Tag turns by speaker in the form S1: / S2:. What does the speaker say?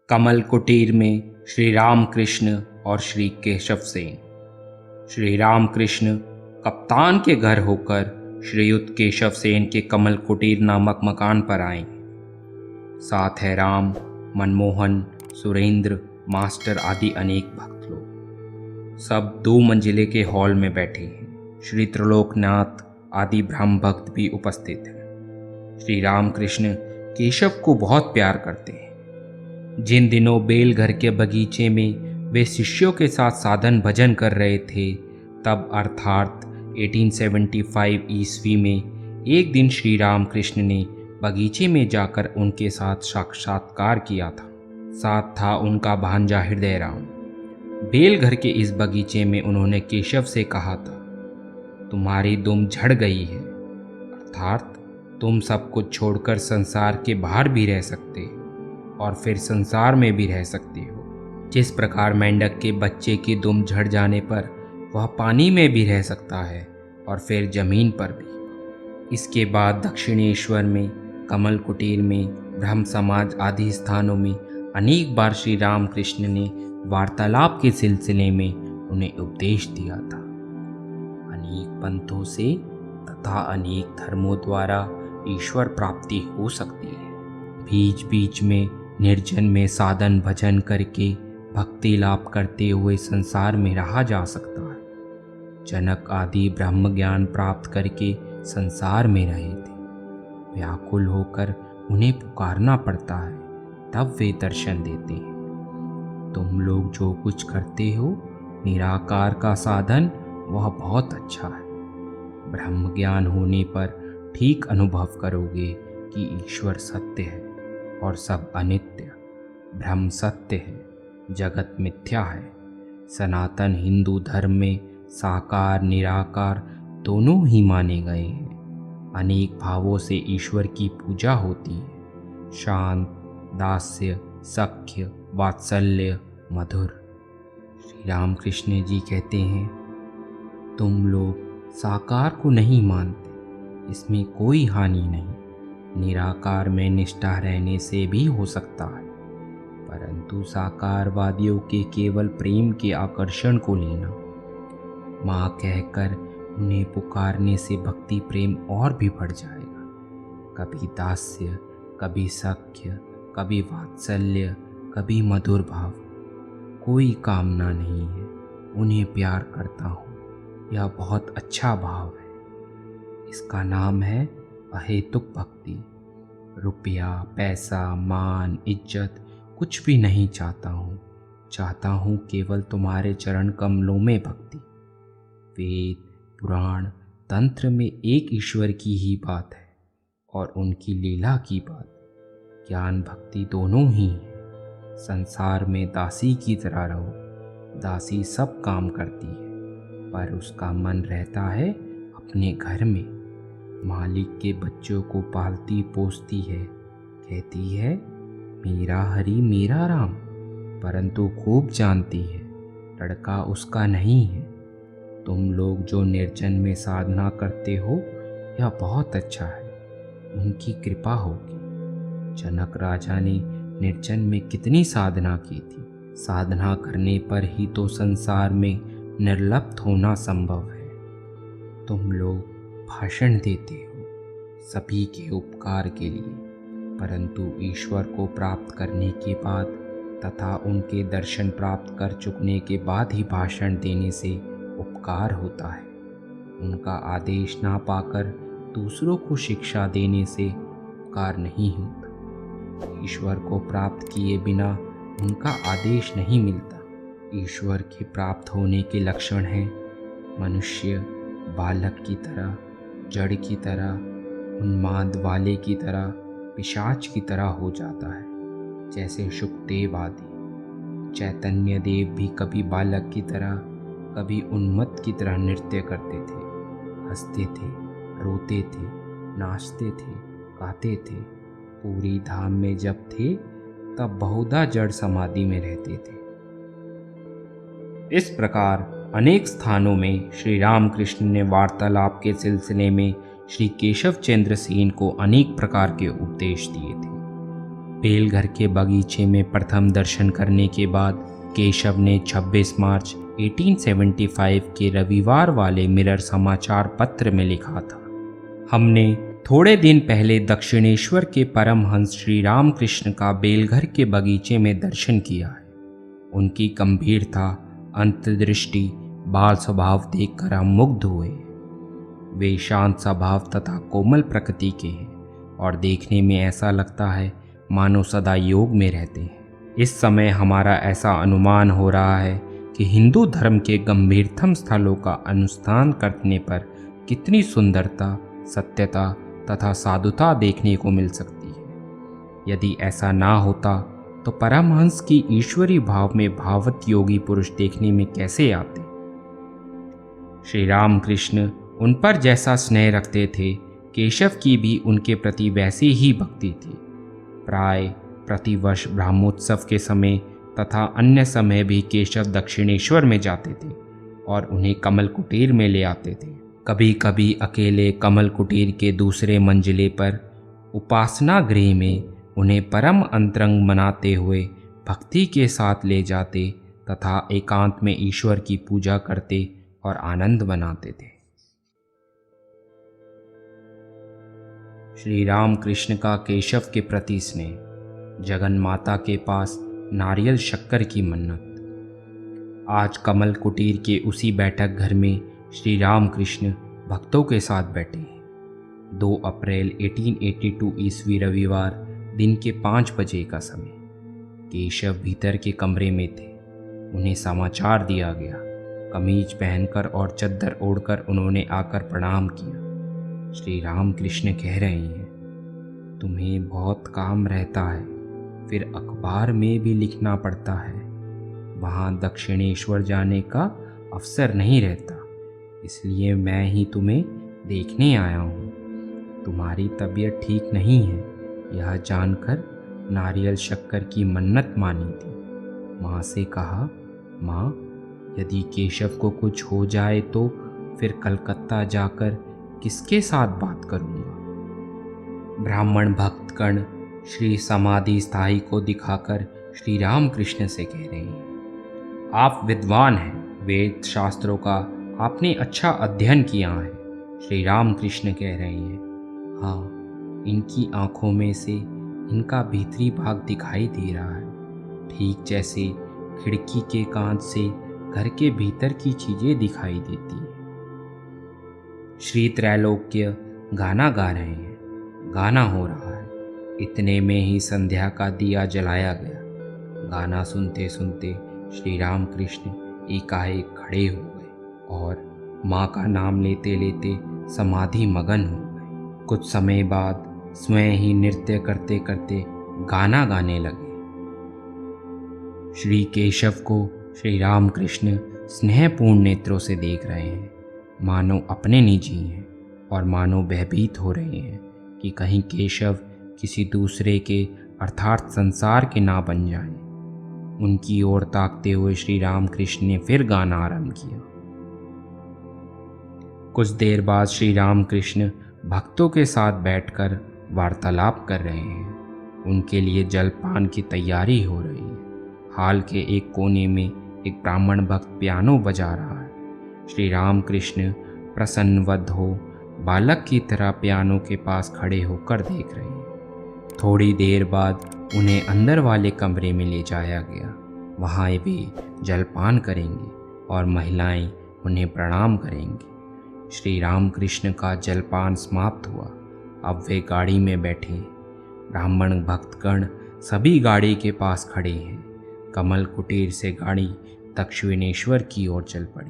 S1: कमल कुटीर में श्री राम कृष्ण और श्री केशव सेन। श्री राम कृष्ण कप्तान के घर होकर श्रीयुत केशव सेन के कमल कुटीर नामक मकान पर आए। साथ है राम, मनमोहन, सुरेंद्र, मास्टर आदि अनेक भक्त लोग। सब 2 मंजिले के हॉल में बैठे हैं। श्री त्रिलोकनाथ आदि ब्रह्म भक्त भी उपस्थित हैं। श्री राम कृष्ण केशव को बहुत प्यार करते हैं। जिन दिनों बेलघर के बगीचे में वे शिष्यों के साथ साधन भजन कर रहे थे, तब अर्थात 1875 ईस्वी में एक दिन श्री राम कृष्ण ने बगीचे में जाकर उनके साथ साक्षात्कार किया था। साथ था उनका भांजा हृदय राम। बेलघर के इस बगीचे में उन्होंने केशव से कहा था, तुम्हारी दुम झड़ गई है, अर्थात तुम सब कुछ छोड़कर संसार के बाहर भी रह सकते और फिर संसार में भी रह सकते हो। जिस प्रकार मेंढक के बच्चे की दुम झड़ जाने पर वह पानी में भी रह सकता है और फिर जमीन पर भी। इसके बाद दक्षिणेश्वर में, कमल कुटीर में, ब्रह्म समाज आदि स्थानों में अनेक बार श्री राम कृष्ण ने वार्तालाप के सिलसिले में उन्हें उपदेश दिया था। अनेक पंथों से तथा अनेक धर्मों द्वारा ईश्वर प्राप्ति हो सकती है। बीच बीच में निर्जन में साधन भजन करके भक्ति लाभ करते हुए संसार में रहा जा सकता है। जनक आदि ब्रह्म ज्ञान प्राप्त करके संसार में रहे थे। व्याकुल होकर उन्हें पुकारना पड़ता है, तब वे दर्शन देते हैं। तुम लोग जो कुछ करते हो निराकार का साधन, वह बहुत अच्छा है। ब्रह्म ज्ञान होने पर ठीक अनुभव करोगे कि ईश्वर सत्य है और सब अनित्य। ब्रह्म सत्य है, जगत मिथ्या है। सनातन हिंदू धर्म में साकार निराकार दोनों ही माने गए हैं। अनेक भावों से ईश्वर की पूजा होती है। शांत, दास्य, सख्य, वात्सल्य, मधुर। श्री राम कृष्ण जी कहते हैं, तुम लोग साकार को नहीं मानते, इसमें कोई हानि नहीं। निराकार में निष्ठा रहने से भी हो सकता है, परंतु साकारवादियों के केवल प्रेम के आकर्षण को लेना, माँ कहकर उन्हें पुकारने से भक्ति प्रेम और भी बढ़ जाएगा। कभी दास्य, कभी सख्य, कभी वात्सल्य, कभी मधुर भाव। कोई कामना नहीं है, उन्हें प्यार करता हूँ, यह बहुत अच्छा भाव है। इसका नाम है अहेतुक भक्ति। रुपया, पैसा, मान, इज्जत कुछ भी नहीं चाहता हूँ। चाहता हूँ केवल तुम्हारे चरण कमलों में भक्ति। वेद, पुराण, तंत्र में एक ईश्वर की ही बात है और उनकी लीला की बात। ज्ञान भक्ति दोनों ही है। संसार में दासी की तरह रहो। दासी सब काम करती है, पर उसका मन रहता है अपने घर में। मालिक के बच्चों को पालती पोसती है, कहती है मेरा हरि मेरा राम, परंतु खूब जानती है लड़का उसका नहीं है। तुम लोग जो निर्जन में साधना करते हो, यह बहुत अच्छा है, उनकी कृपा होगी। जनक राजा ने निर्जन में कितनी साधना की थी। साधना करने पर ही तो संसार में निर्लिप्त होना संभव है। तुम लोग भाषण देते हो सभी के उपकार के लिए, परंतु ईश्वर को प्राप्त करने के बाद तथा उनके दर्शन प्राप्त कर चुकने के बाद ही भाषण देने से उपकार होता है। उनका आदेश ना पाकर दूसरों को शिक्षा देने से उपकार नहीं होता। ईश्वर को प्राप्त किए बिना उनका आदेश नहीं मिलता। ईश्वर के प्राप्त होने के लक्षण हैं मनुष्य बालक की तरह, जड़ की तरह, उन्माद वाले की तरह, पिशाच की तरह हो जाता है, जैसे शुकदेव आदि। चैतन्य देव भी कभी बालक की तरह, कभी उन्मत्त की तरह नृत्य करते थे, हंसते थे, रोते थे, नाचते थे, गाते थे। पूरी धाम में जब थे तब बहुधा जड़ समाधि में रहते थे। इस प्रकार अनेक स्थानों में श्री राम कृष्ण ने वार्तालाप के सिलसिले में श्री केशव चंद्र सेन को अनेक प्रकार के उपदेश दिए थे। बेलघर के बगीचे में प्रथम दर्शन करने के बाद केशव ने 26 मार्च 1875 के रविवार वाले मिरर समाचार पत्र में लिखा था, हमने थोड़े दिन पहले दक्षिणेश्वर के परमहंस श्री रामकृष्ण का बेलघर के बगीचे में दर्शन किया है। उनकी गंभीरता, अंतर्दृष्टि, बाल स्वभाव देखकर हम मुग्ध हुए। वे शांत स्वभाव तथा कोमल प्रकृति के हैं और देखने में ऐसा लगता है मानो सदा योग में रहते हैं। इस समय हमारा ऐसा अनुमान हो रहा है कि हिंदू धर्म के गंभीरतम स्थलों का अनुष्ठान करने पर कितनी सुंदरता, सत्यता तथा साधुता देखने को मिल सकती है। यदि ऐसा ना होता तो परमहंस की ईश्वरी भाव में भावत योगी पुरुष देखने में कैसे आते। श्री रामकृष्ण उन पर जैसा स्नेह रखते थे, केशव की भी उनके प्रति वैसी ही भक्ति थी। प्राय प्रतिवर्ष ब्रह्मोत्सव के समय तथा अन्य समय भी केशव दक्षिणेश्वर में जाते थे और उन्हें कमल कुटीर में ले आते थे। कभी कभी अकेले कमल कुटीर के दूसरे मंजिले पर उपासना गृह में उन्हें परम अंतरंग मनाते हुए भक्ति के साथ ले जाते तथा एकांत में ईश्वर की पूजा करते और आनंद मनाते थे। श्री रामकृष्ण का केशव के प्रति स्नेह। जगन माता के पास नारियल शक्कर की मन्नत। आज कमल कुटीर के उसी बैठक घर में श्री रामकृष्ण भक्तों के साथ बैठे हैं। 2 अप्रैल 1882 ईस्वी रविवार दिन के 5 बजे का समय। केशव भीतर के कमरे में थे। उन्हें समाचार दिया गया। कमीज पहनकर और चद्दर ओढ़कर उन्होंने आकर प्रणाम किया। श्री रामकृष्ण कह रहे हैं, तुम्हें बहुत काम रहता है, फिर अखबार में भी लिखना पड़ता है। वहाँ दक्षिणेश्वर जाने का अवसर नहीं रहता, इसलिए मैं ही तुम्हें देखने आया हूँ। तुम्हारी तबीयत ठीक नहीं है, यह जानकर नारियल शक्कर की मन्नत मानी थी। माँ से कहा, माँ यदि केशव को कुछ हो जाए तो फिर कलकत्ता जाकर किसके साथ बात करूँगा। ब्राह्मण भक्तगण श्री समाधि स्थाई को दिखाकर श्री रामकृष्ण से कह रहे हैं, आप विद्वान हैं, वेद शास्त्रों का आपने अच्छा अध्ययन किया है। श्री रामकृष्ण कह रहे हैं, हाँ, इनकी आँखों में से इनका भीतरी भाग दिखाई दे रहा है, ठीक जैसे खिड़की के कांच से घर के भीतर की चीज़ें दिखाई देती हैं। श्री त्रैलोक्य गाना गा रहे हैं। गाना हो रहा है। इतने में ही संध्या का दिया जलाया गया। गाना सुनते सुनते श्री रामकृष्ण एकाएक खड़े हो गए और माँ का नाम लेते लेते समाधि मगन हो गए। कुछ समय बाद स्वयं ही नृत्य करते करते गाना गाने लगे। श्री केशव को श्री रामकृष्ण स्नेहपूर्ण नेत्रों से देख रहे हैं, मानो अपने निजी हैं और मानो भयभीत हो रहे हैं कि कहीं केशव किसी दूसरे के अर्थात संसार के ना बन जाएं। उनकी ओर ताकते हुए श्री रामकृष्ण ने फिर गाना आरंभ किया। कुछ देर बाद श्री रामकृष्ण भक्तों के साथ बैठकर वार्तालाप कर रहे हैं। उनके लिए जलपान की तैयारी हो रही है। हाल के एक कोने में एक ब्राह्मण भक्त पियानो बजा रहा है। श्री रामकृष्ण प्रसन्नवद हो बालक की तरह पियानो के पास खड़े होकर देख रहे हैं। थोड़ी देर बाद उन्हें अंदर वाले कमरे में ले जाया गया। वहाँ वे जलपान करेंगे और महिलाएं उन्हें प्रणाम करेंगी। श्री रामकृष्ण का जलपान समाप्त हुआ। अब वे गाड़ी में बैठे। ब्राह्मण भक्तगण सभी गाड़ी के पास खड़े हैं। कमल कुटीर से गाड़ी दक्षिणेश्वर की ओर चल पड़ी।